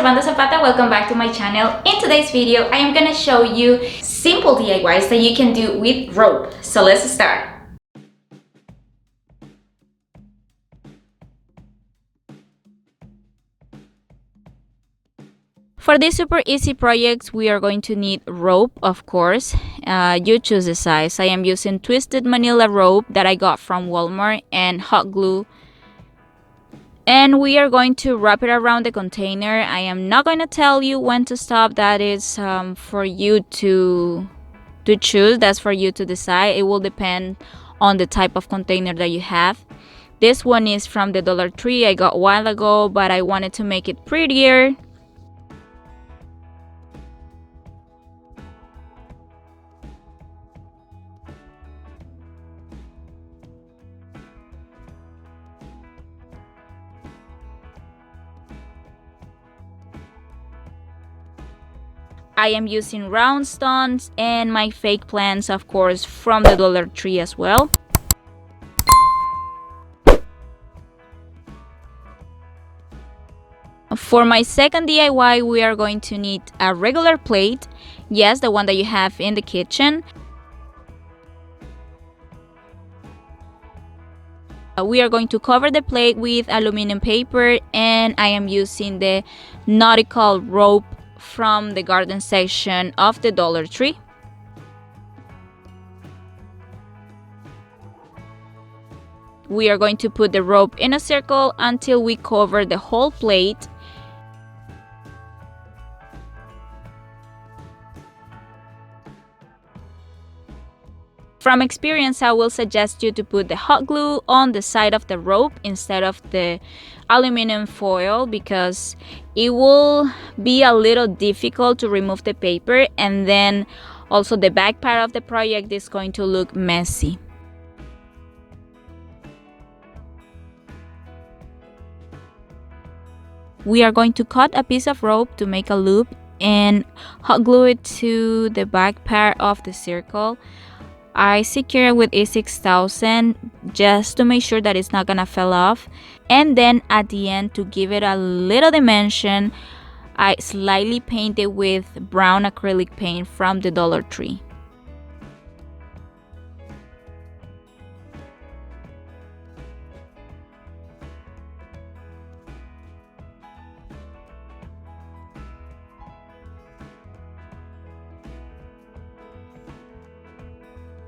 Observando Zapata, welcome back to my channel. In today's video, I am gonna show you simple DIYs that you can do with rope. So let's start. For these super easy projects, we are going to need rope, of course. You choose the size. I am using twisted manila rope that I got from Walmart and hot glue. And we are going to wrap it around the container. I am not going to tell you when to stop. That is for you to choose. That's for you to decide. It will depend on the type of container that you have. This one is from the Dollar Tree I got a while ago, but I wanted to make it prettier. I am using round stones and my fake plants, of course, from the Dollar Tree as well. For my second DIY, we are going to need a regular plate. Yes, the one that you have in the kitchen. We are going to cover the plate with aluminum paper, and I am using the nautical rope from the garden section of the Dollar Tree. We are going to put the rope in a circle until we cover the whole plate. From experience, I will suggest you to put the hot glue on the side of the rope instead of the aluminum foil, because it will be a little difficult to remove the paper, and then also the back part of the project is going to look messy. We are going to cut a piece of rope to make a loop and hot glue it to the back part of the circle. I secure it with A6000 just to make sure that it's not gonna fall off. And then at the end, to give it a little dimension, I slightly paint it with brown acrylic paint from the Dollar Tree.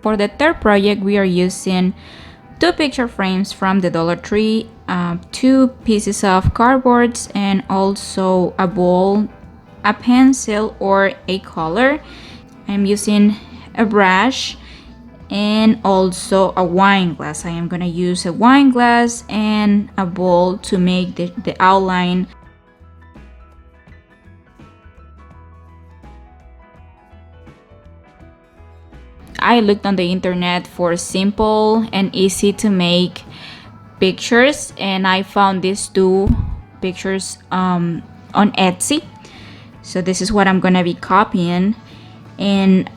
For the third project, we are using two picture frames from the Dollar Tree, two pieces of cardboard, and also a ball, a pencil, or a color. I'm using a brush and also a wine glass. I am gonna use a wine glass and a bowl to make the outline. I looked on the internet for simple and easy to make pictures, and I found these two pictures on Etsy. So this is what I'm gonna be copying. And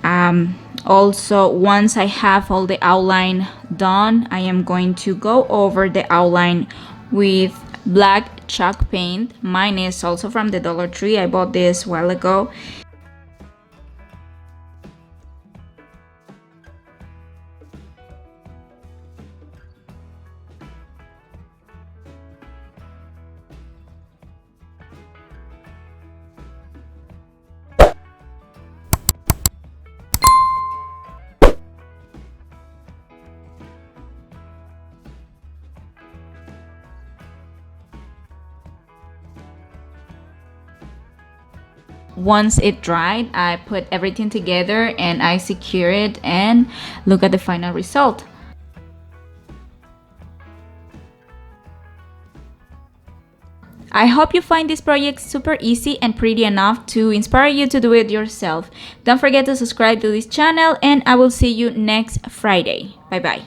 also, once I have all the outline done, I am going to go over the outline with black chalk paint. Mine is also from the Dollar Tree. I bought this a while ago. Once it dried, I put everything together and I secure it, and look at the final result. I hope you find this project super easy and pretty enough to inspire you to do it yourself. Don't forget to subscribe to this channel, and I will see you next Friday. Bye bye.